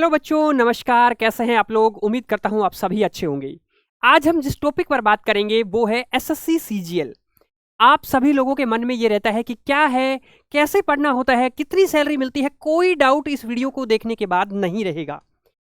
Hello बच्चों, नमस्कार। कैसे हैं आप लोग? उम्मीद करता हूं आप सभी अच्छे होंगे। आज हम जिस टॉपिक पर बात करेंगे वो है एसएससी सीजीएल। आप सभी लोगों के मन में ये रहता है कि क्या है, कैसे पढ़ना होता है, कितनी सैलरी मिलती है। कोई डाउट इस वीडियो को देखने के बाद नहीं रहेगा।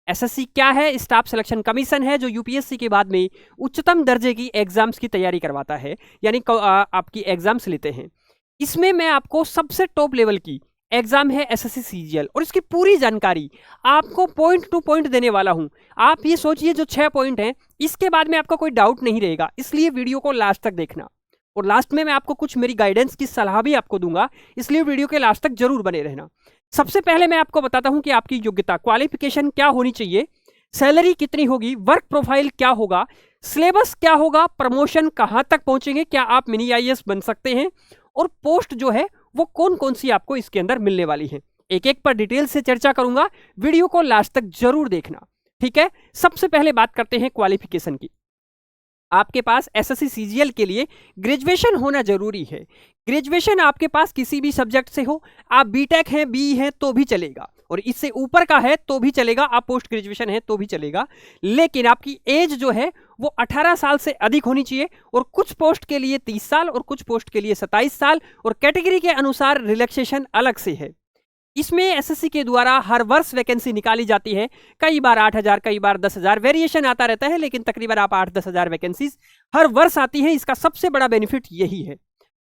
एसएससी क्या है? स्टाफ सिलेक्शन कमीशन है जो यूपीएससी के बाद में उच्चतम दर्जे की एग्जाम्स की तैयारी करवाता है, यानी आपकी एग्जाम्स लेते हैं। इसमें मैं आपको सबसे टॉप लेवल की एग्जाम है एसएससी सीजीएल और इसकी पूरी जानकारी आपको पॉइंट टू पॉइंट देने वाला हूं। आप ये सोचिए, जो 6 पॉइंट हैं इसके बाद में आपका कोई डाउट नहीं रहेगा, इसलिए वीडियो को लास्ट तक देखना। और लास्ट में मैं आपको कुछ मेरी गाइडेंस की सलाह भी आपको दूंगा, इसलिए वीडियो के लास्ट तक जरूर बने रहना। सबसे पहले मैं आपको बताता हूं कि आपकी योग्यता, क्वालिफिकेशन क्या होनी चाहिए, सैलरी कितनी होगी, वर्क प्रोफाइल क्या होगा, सिलेबस क्या होगा, प्रमोशन कहां तक पहुंचेंगे, क्या आप मिनी आईएएस बन सकते हैं, और पोस्ट जो है वो कौन कौन सी आपको इसके अंदर मिलने वाली है। एक एक पर डिटेल से चर्चा करूंगा, वीडियो को लास्ट तक जरूर देखना, ठीक है। सबसे पहले बात करते हैं क्वालिफिकेशन की। आपके पास एसएससी सीजीएल के लिए ग्रेजुएशन होना जरूरी है। ग्रेजुएशन आपके पास किसी भी सब्जेक्ट से हो, आप बीटेक हैं, बी हैं तो भी चलेगा, और इससे ऊपर का है तो भी चलेगा, आप पोस्ट ग्रेजुएशन है तो भी चलेगा। लेकिन आपकी एज जो है वो 18 साल से अधिक होनी चाहिए, और कुछ पोस्ट के लिए 30 साल और कुछ पोस्ट के लिए 27 साल, और कैटेगरी के अनुसार रिलैक्सेशन अलग से है। इसमें एसएससी के द्वारा हर वर्ष वैकेंसी निकाली जाती है। कई बार 8,000, कई बार 10,000, वेरिएशन आता रहता है, लेकिन तकरीबन आप 8-10 हजार वैकेंसीज हर वर्ष आती है। इसका सबसे बड़ा बेनिफिट यही है।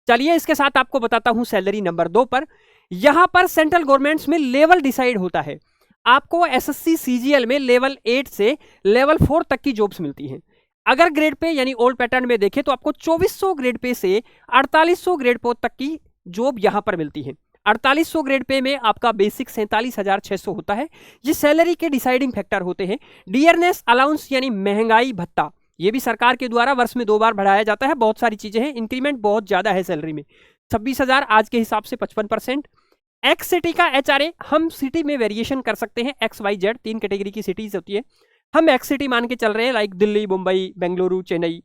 चलिए इसके साथ आपको बताता हूं सैलरी नंबर 2 पर। यहां पर सेंट्रल गवर्नमेंट्स में लेवल डिसाइड होता है। आपको एसएससी सीजीएल में लेवल 8 से लेवल 4 तक की जॉब्स मिलती हैं। अगर ग्रेड पे यानी ओल्ड पैटर्न में देखें तो आपको 2400 ग्रेड पे से 4800 ग्रेड पे तक की जॉब यहां पर मिलती है। 4800 ग्रेड पे में आपका बेसिक 47,600 होता है। ये सैलरी के डिसाइडिंग फैक्टर होते हैं। डियरनेस अलाउंस यानी महंगाई भत्ता, ये भी सरकार के द्वारा वर्ष में 2 बार बढ़ाया जाता है। बहुत सारी चीजें हैं, इंक्रीमेंट बहुत ज्यादा है सैलरी में, 26,000 आज के हिसाब से 55%। एक्स सिटी का एचआरए, हम सिटी में वेरिएशन कर सकते हैं। XYZ 3 कैटेगरी की सिटीज होती है, हम एक्स सिटी मान के चल रहे हैं, लाइक दिल्ली, मुंबई, बेंगलुरु, चेन्नई।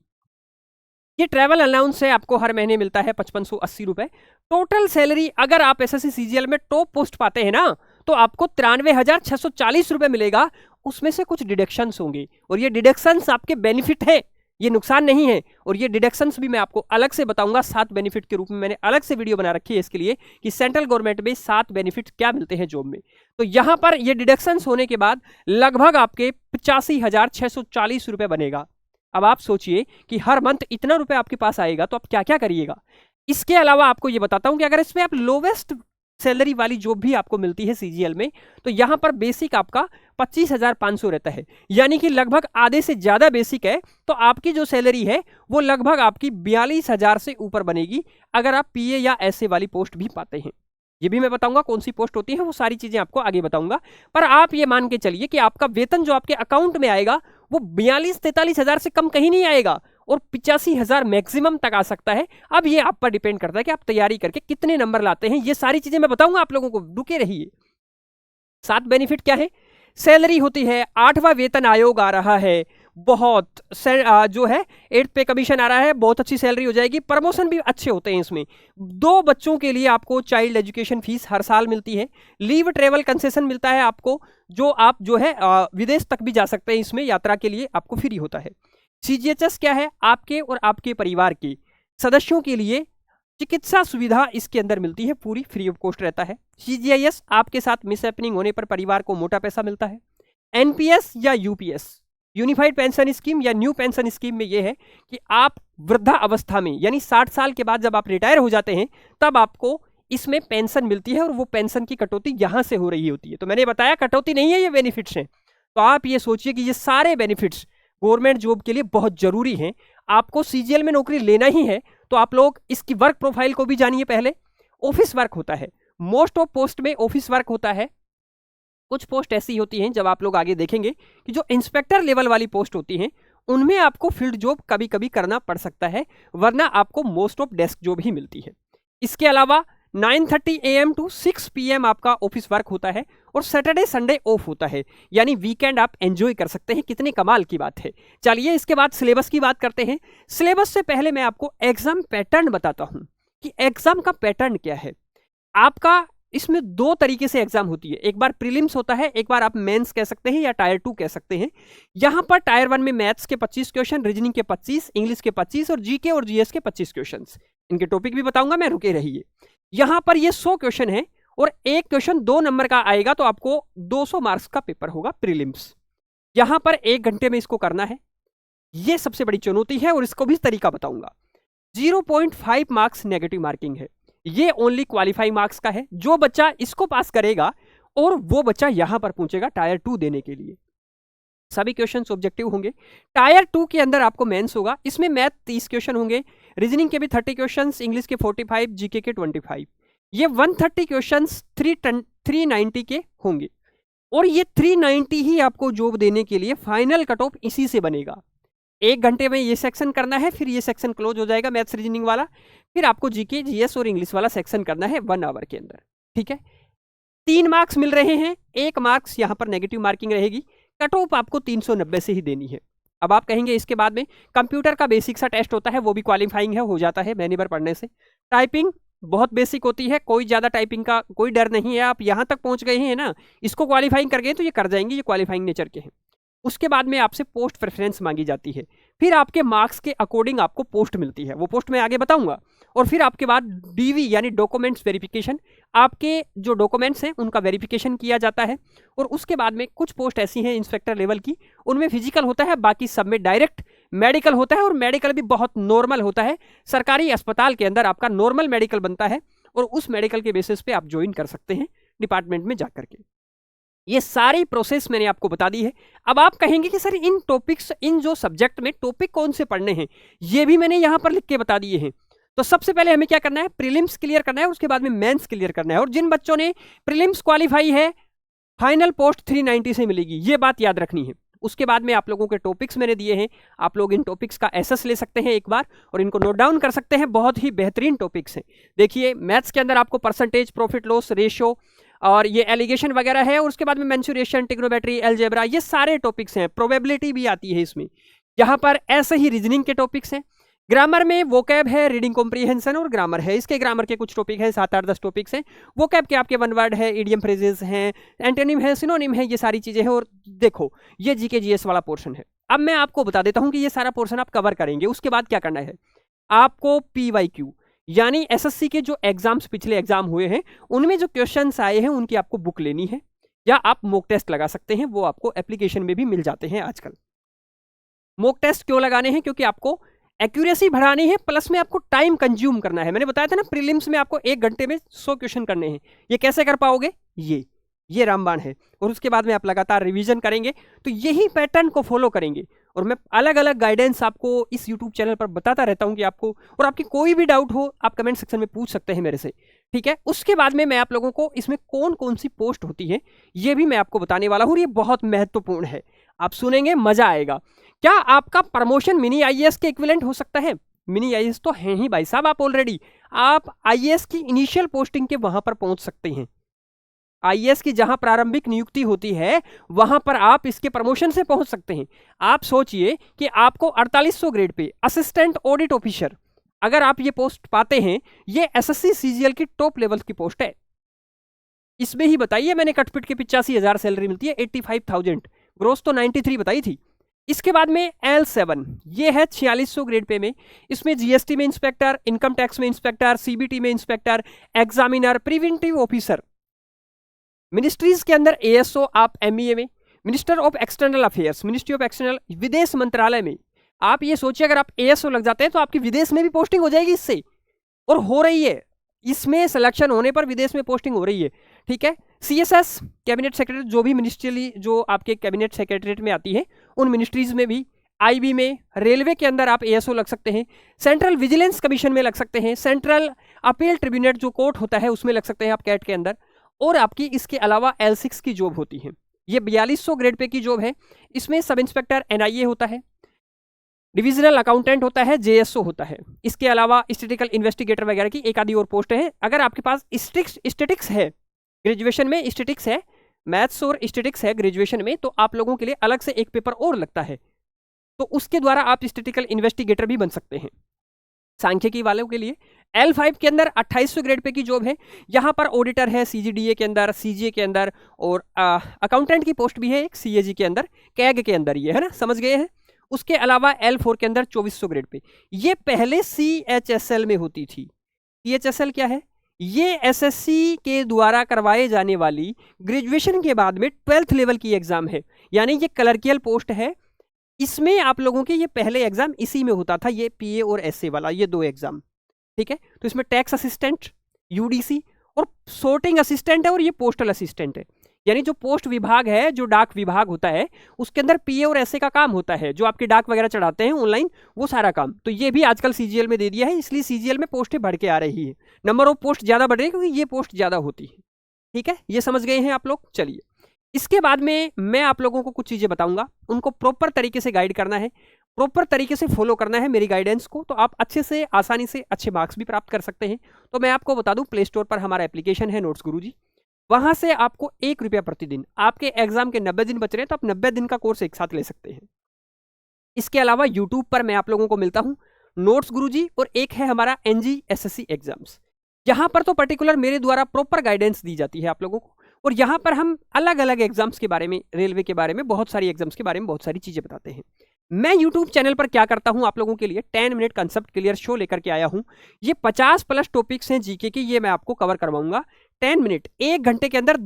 ये ट्रैवल अलाउंस है, आपको हर महीने मिलता है 5580 रुपए। टोटल सैलरी अगर आप एसएससी सीजीएल में टॉप पोस्ट पाते हैं ना, तो आपको 93,640 रुपए मिलेगा। उसमें से कुछ डिडक्शंस होंगे, और ये डिडक्शंस आपके बेनिफिट है, ये नुकसान नहीं है। और ये डिडक्शंस भी मैं आपको अलग से बताऊंगा, 7 बेनिफिट के रूप में मैंने अलग से वीडियो बना रखी है इसके लिए, कि सेंट्रल गवर्नमेंट में 7 बेनिफिट क्या मिलते हैं जॉब में। तो यहां पर ये डिडक्शंस होने के बाद लगभग आपके 85,640 रुपए बनेगा। अब आप सोचिए कि हर मंथ इतना रुपए आपके पास आएगा तो आप क्या क्या करिएगा। इसके अलावा आपको ये बताता हूं कि अगर इसमें आप लोवेस्ट सैलरी वाली जॉब भी आपको मिलती है सीजीएल में, तो यहां पर बेसिक आपका 25,500 रहता है, यानी कि लगभग आधे से ज्यादा बेसिक है। तो आपकी जो सैलरी है वो लगभग आपकी 42,000 से ऊपर बनेगी, अगर आप पीए या ऐसे वाली पोस्ट भी पाते हैं। ये भी मैं बताऊंगा कौन सी पोस्ट होती है, वो सारी चीजें आपको आगे बताऊंगा। पर आप ये मान के चलिए कि आपका वेतन जो आपके अकाउंट में आएगा वो 42-43 हजार से कम कहीं नहीं आएगा, और 85,000 मैक्सिमम तक आ सकता है। अब ये आप पर डिपेंड करता है कि आप तैयारी करके कितने नंबर लाते हैं। ये सारी चीजें मैं बताऊंगा आप लोगों को, रुके रहिए। 7 बेनिफिट क्या है? सैलरी होती है, 8वां वेतन आयोग आ रहा है, बहुत जो है 8th पे कमीशन आ रहा है, बहुत अच्छी सैलरी हो जाएगी। प्रमोशन भी अच्छे होते हैं इसमें। 2 बच्चों के लिए आपको चाइल्ड एजुकेशन फीस हर साल मिलती है। लीव ट्रेवल कंसेशन मिलता है आपको, जो आप जो है विदेश तक भी जा सकते हैं, इसमें यात्रा के लिए आपको फ्री होता है। सीजीएचएस क्या है? आपके और आपके परिवार के सदस्यों के लिए चिकित्सा सुविधा इसके अंदर मिलती है, पूरी फ्री ऑफ कॉस्ट रहता है। सीजीआईएस, आपके साथ मिसहैपनिंग होने पर परिवार को मोटा पैसा मिलता है। एनपीएस या यूपीएस, यूनिफाइड पेंशन स्कीम या न्यू पेंशन स्कीम में यह है कि आप वृद्धा अवस्था में, यानी 60 साल के बाद जब आप रिटायर हो जाते हैं, तब आपको इसमें पेंशन मिलती है, और वो पेंशन की कटौती यहां से हो रही होती है। तो मैंने बताया कटौती नहीं है, ये बेनिफिट्स हैं। तो आप ये सोचिए कि ये सारे बेनिफिट्स गवर्नमेंट जॉब के लिए बहुत जरूरी हैं। आपको सीजीएल में नौकरी लेना ही है तो आप लोग इसकी वर्क प्रोफाइल को भी जानिए। पहले ऑफिस वर्क होता है, मोस्ट ऑफ पोस्ट में ऑफिस वर्क होता है। कुछ पोस्ट ऐसी होती हैं, जब आप लोग आगे देखेंगे कि जो इंस्पेक्टर लेवल वाली पोस्ट होती हैं, उनमें आपको फील्ड जॉब कभी कभी करना पड़ सकता है, वरना आपको मोस्ट ऑफ डेस्क जॉब ही मिलती है। इसके अलावा 9:30 AM to 6 PM आपका ऑफिस वर्क होता है, और सैटरडे संडे ऑफ होता है, यानी वीकेंड आप एंजॉय कर सकते हैं। कितने कमाल की बात है। चलिए इसके बाद सिलेबस की बात करते हैं। सिलेबस से पहले मैं आपको एग्जाम पैटर्न बताता हूं कि एग्जाम का पैटर्न क्या है। आपका इसमें दो तरीके से एग्जाम होती है, एक बार प्रीलिम्स होता है, एक बार आप मेंस कह सकते हैं या टायर 2 कह सकते हैं। यहां पर टायर 1 में मैथ्स के 25 क्वेश्चन, रीजनिंग के 25, इंग्लिश के 25 और जीके और जीएस के 25 क्वेश्चन। इनके टॉपिक भी बताऊंगा मैं, रुके रहिए। यहां पर ये 100 क्वेश्चन है और एक क्वेश्चन 2 नंबर का आएगा, तो आपको 200 मार्क्स का पेपर होगा प्रीलिम्स। यहां पर 1 घंटे में इसको करना है, ये सबसे बड़ी चुनौती है और इसको भी तरीका बताऊंगा। 0.5 मार्क्स नेगेटिव मार्किंग है, ये ओनली क्वालिफाई मार्क्स का है। जो बच्चा इसको पास करेगा और वो बच्चा यहां पर पहुंचेगा टायर 2 देने के लिए। सभी क्वेश्चंस ऑब्जेक्टिव होंगे। टायर 2 के अंदर आपको मेंस होगा, इसमें मैथ 30 क्वेश्चन होंगे, रीजनिंग के भी 30 क्वेश्चंस, इंग्लिश के 45, जीके के 25। ये 130 क्वेश्चंस 390 के होंगे और ये 390 ही आपको जॉब देने के लिए फाइनल कट ऑफ इसी से बनेगा। 1 घंटे में ये सेक्शन करना है, फिर ये सेक्शन क्लोज हो जाएगा मैथ्स रीजनिंग वाला, फिर आपको जीके जीएस और इंग्लिश वाला सेक्शन करना है 1 आवर के अंदर। ठीक है, 3 मार्क्स मिल रहे हैं, 1 मार्क्स यहां पर नेगेटिव मार्किंग रहेगी। कट ऑफ आपको 390 से ही देनी है। अब आप कहेंगे इसके बाद में कंप्यूटर का बेसिक सा टेस्ट होता है, वो भी क्वालिफाइंग है, हो जाता है महीने भर पढ़ने से। टाइपिंग बहुत बेसिक होती है, कोई ज़्यादा टाइपिंग का कोई डर नहीं है। आप यहाँ तक पहुँच गए हैं ना, इसको क्वालिफाइंग कर गए तो ये कर जाएंगे, ये क्वालिफाइंग नेचर के हैं। उसके बाद में आपसे पोस्ट प्रेफरेंस मांगी जाती है, फिर आपके मार्क्स के अकॉर्डिंग आपको पोस्ट मिलती है, वो पोस्ट मैं आगे बताऊंगा। और फिर आपके बाद डीवी यानी डॉक्यूमेंट्स वेरिफिकेशन, आपके जो डॉक्यूमेंट्स हैं उनका वेरिफिकेशन किया जाता है। और उसके बाद में कुछ पोस्ट ऐसी हैं इंस्पेक्टर लेवल की, उनमें फिजिकल होता है, बाकी सब में डायरेक्ट मेडिकल होता है और मेडिकल भी बहुत नॉर्मल होता है। सरकारी अस्पताल के अंदर आपका नॉर्मल मेडिकल बनता है और उस मेडिकल के बेसिस पे आप ज्वाइन कर सकते हैं डिपार्टमेंट में जाकर के। ये सारी प्रोसेस मैंने आपको बता दी है। अब आप कहेंगे कि सर इन टॉपिक्स, इन जो सब्जेक्ट में टॉपिक कौन से पढ़ने हैं, ये भी मैंने यहां पर लिख के बता दिए हैं। तो सबसे पहले हमें क्या करना है, प्रीलिम्स क्लियर करना है, उसके बाद में मेंस क्लियर करना है। और जिन बच्चों ने प्रीलिम्स क्वालिफाई है, फाइनल पोस्ट 390 से मिलेगी, ये बात याद रखनी है। उसके बाद में आप लोगों के टॉपिक्स मैंने दिए हैं, आप लोग इन टॉपिक्स का एसेस ले सकते हैं एक बार और इनको नोट डाउन कर सकते हैं। बहुत ही बेहतरीन टॉपिक्स हैं। देखिए मैथ्स के अंदर आपको परसेंटेज, प्रॉफिट लॉस रेशियो और ये एलिगेशन वगैरह है, और उसके बाद में मेंसुरेशन, ट्रिग्नोमेट्री, अलजेब्रा, ये सारे टॉपिक्स हैं। प्रोबेबिलिटी भी आती है इसमें। यहाँ पर ऐसे ही रीजनिंग के टॉपिक्स हैं। ग्रामर में वोकैब है, रीडिंग कॉम्प्रीहेंशन और ग्रामर है। इसके ग्रामर के कुछ टॉपिक हैं, 7-8-10 टॉपिक्स हैं। वोकैब के आपके 1 वर्ड है, इडियम फ्रेजेस हैं, एंटोनिम है, सिनोनिम है, ये सारी चीजें हैं। और देखो ये जीके जीएस वाला पोर्शन है। अब मैं आपको बता देता हूं कि ये सारा पोर्शन आप कवर करेंगे। उसके बाद क्या करना है, आपको PYQ यानी SSC के जो एग्जाम्स पिछले एग्जाम हुए हैं उनमें जो क्वेश्चंस आए हैं उनकी आपको बुक लेनी है, या आप मॉक टेस्ट लगा सकते हैं, वो आपको एप्लीकेशन में भी मिल जाते हैं आजकल। मॉक टेस्ट क्यों लगाने हैं, क्योंकि आपको एक्यूरेसी बढ़ानी है, प्लस में आपको टाइम कंज्यूम करना है। मैंने बताया था ना प्रीलिम्स में आपको 1 घंटे में 100 क्वेश्चन करने हैं। ये कैसे कर पाओगे, ये रामबाण है। और उसके बाद में आप लगातार रिवीजन करेंगे, तो यही पैटर्न को फॉलो करेंगे। और मैं अलग अलग गाइडेंस आपको इस यूट्यूब चैनल पर बताता रहता हूं कि आपको, और आपकी कोई भी डाउट हो आप कमेंट सेक्शन में पूछ सकते हैं मेरे से, ठीक है। उसके बाद में मैं आप लोगों को इसमें कौन कौन सी पोस्ट होती है ये भी मैं आपको बताने वाला हूं। और ये बहुत महत्वपूर्ण है, आप सुनेंगे मजा आएगा। क्या आपका प्रमोशन मिनी IAS के इक्विवेलेंट हो सकता है? मिनी IAS तो है ही भाई साहब, आप ऑलरेडी आप IAS की इनिशियल पोस्टिंग के वहां पर पहुंच सकते हैं। IAS की जहां प्रारंभिक नियुक्ति होती है वहां पर आप इसके प्रमोशन से पहुंच सकते हैं। आप सोचिए कि आपको 4800 grade pay assistant audit officer, अगर आप ये पोस्ट पाते हैं, ये SSC CGL की टॉप लेवल की पोस्ट है। इसमें ही बताइए मैंने कटपिट के 85,000 सैलरी मिलती है, 85,000 ग्रोस तो 93 बताई थी। इसके बाद में L7, ये है 4600 ग्रेड पे में। इसमें GST में इंस्पेक्टर, इनकम टैक्स में इंस्पेक्टर, CBT में inspector, examiner, preventive officer. Ministries के अंदर ASO आप MEA में, minister of external affairs, ministry of external, विदेश मंत्रालय में। आप ये सोचिए अगर आप ASO लग जाते हैं तो आपकी विदेश में भी पोस्टिंग हो जाएगी इससे, और हो रही है। इसमें सिलेक्शन होने पर विदेश में पोस्टिंग हो रही है, ठीक है। CSS कैबिनेट सेक्रेटरी, जो भी मिनिस्ट्रियली जो आपके कैबिनेट सेक्रेटरीट में आती है उन मिनिस्ट्रीज में भी, IB में, रेलवे के अंदर आप ASO लग सकते हैं, सेंट्रल विजिलेंस कमीशन में लग सकते हैं, सेंट्रल अपील ट्रिब्यूनल जो कोर्ट होता है उसमें लग सकते हैं आप कैट के अंदर। और आपकी इसके अलावा L6 की जॉब होती है, ये 4200 ग्रेड पे की जॉब है। इसमें सब इंस्पेक्टर NIA होता है, डिविजनल अकाउंटेंट होता है, JSO होता है। इसके अलावा स्टैटिस्टिकल इन्वेस्टिगेटर वगैरह की एक आधी और पोस्ट है। अगर आपके पास स्टैटिस्टिक्स है, ग्रेजुएशन में स्टैटिस्टिक्स है, मैथ्स और स्टैटिस्टिक्स है ग्रेजुएशन में, तो आप लोगों के लिए अलग से एक पेपर और लगता है, तो उसके द्वारा आप स्टैटिस्टिकल इन्वेस्टिगेटर भी बन सकते हैं। सांख्यिकी वालों के लिए L5 के अंदर 2800 ग्रेड पे की जॉब है। यहाँ पर ऑडिटर है CGDA के अंदर, CGA के अंदर, और अकाउंटेंट की पोस्ट भी है एक CAG के अंदर, कैग के अंदर, ये है ना, समझ गए हैं। उसके अलावा L4 के अंदर 2400 ग्रेड पे। ये पहले CHSL में होती थी। CHSL क्या है? ये SSC के द्वारा करवाए जाने वाली ग्रेजुएशन के बाद में 12th लेवल की एग्जाम है, यानी ये क्लर्कियल पोस्ट है। इसमें आप लोगों के ये पहले एग्जाम इसी में होता था, ये PA और SA वाला, ये 2 एग्जाम, ठीक है। तो इसमें टैक्स असिस्टेंट, UDC और सोर्टिंग असिस्टेंट है, और ये पोस्टल असिस्टेंट है। यानी जो पोस्ट विभाग है, जो डाक विभाग होता है, उसके अंदर PA और SA का काम होता है, जो आपकी डाक वगैरह चढ़ाते हैं ऑनलाइन, वो सारा काम। तो ये भी आजकल CGL में दे दिया है, इसलिए CGL में पोस्टें बढ़ के आ रही है, नंबर ऑफ पोस्ट ज्यादा बढ़ रही है, क्योंकि ये पोस्ट ज्यादा होती है, ठीक है। ये समझ गए हैं आप लोग। चलिए, इसके बाद में मैं आप लोगों को कुछ चीजें बताऊंगा, उनको प्रॉपर तरीके से गाइड करना है, प्रॉपर तरीके से फॉलो करना है मेरी गाइडेंस को, तो आप अच्छे से, आसानी से अच्छे मार्क्स भी प्राप्त कर सकते हैं। तो मैं आपको बता दूं, प्ले स्टोर पर हमारा एप्लीकेशन है नोट्स गुरुजी, वहां से आपको 1 रुपया प्रतिदिन, आपके एग्जाम के 90 दिन बच रहे हैं तो आप 90 दिन का कोर्स एक साथ ले सकते हैं। इसके अलावा यूट्यूब पर मैं आप लोगों को मिलता हूं, नोट्स गुरुजी, और एक है हमारा NG SSC एग्जाम्स। यहां पर तो पर्टिकुलर मेरे द्वारा प्रॉपर गाइडेंस दी जाती है आप लोगों को, और यहां पर हम अलग अलग एग्जाम्स के बारे में, रेलवे के बारे में, बहुत सारी एग्जाम्स के बारे में बहुत सारी चीजें बताते हैं। मैं यूट्यूब चैनल पर क्या करता हूं, आप लोगों के लिए 10 मिनट कंसेप्ट क्लियर शो लेकर के आया हूं। ये 50+ टॉपिक्स हैं जीके की, ये मैं आपको कवर करवाऊंगा 10 मिनट, 1 घंटे के अंदर।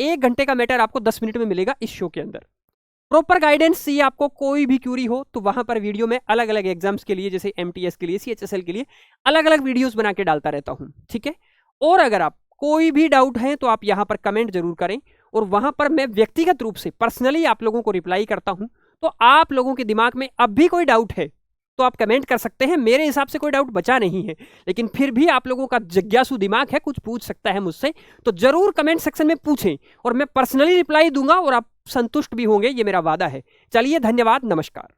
1 घंटे का मैटर आपको 10 मिनट में मिलेगा इस शो के अंदर। प्रॉपर गाइडेंस चाहिए आपको, कोई भी क्यूरी हो तो वहां पर वीडियो में अलग अलग एग्जाम्स के लिए, जैसे MTS के लिए, CHSL के लिए अलग अलग वीडियोस बना के डालता रहता हूं, ठीक है। और अगर आप कोई भी डाउट है तो आप यहां पर कमेंट जरूर करें, और वहां पर मैं व्यक्तिगत रूप से पर्सनली आप लोगों को रिप्लाई करता हूं। तो आप लोगों के दिमाग में अब भी कोई डाउट है तो आप कमेंट कर सकते हैं। मेरे हिसाब से कोई डाउट बचा नहीं है, लेकिन फिर भी आप लोगों का जिज्ञासु दिमाग है, कुछ पूछ सकता है मुझसे, तो जरूर कमेंट सेक्शन में पूछें, और मैं पर्सनली रिप्लाई दूंगा, और आप संतुष्ट भी होंगे, ये मेरा वादा है। चलिए, धन्यवाद, नमस्कार।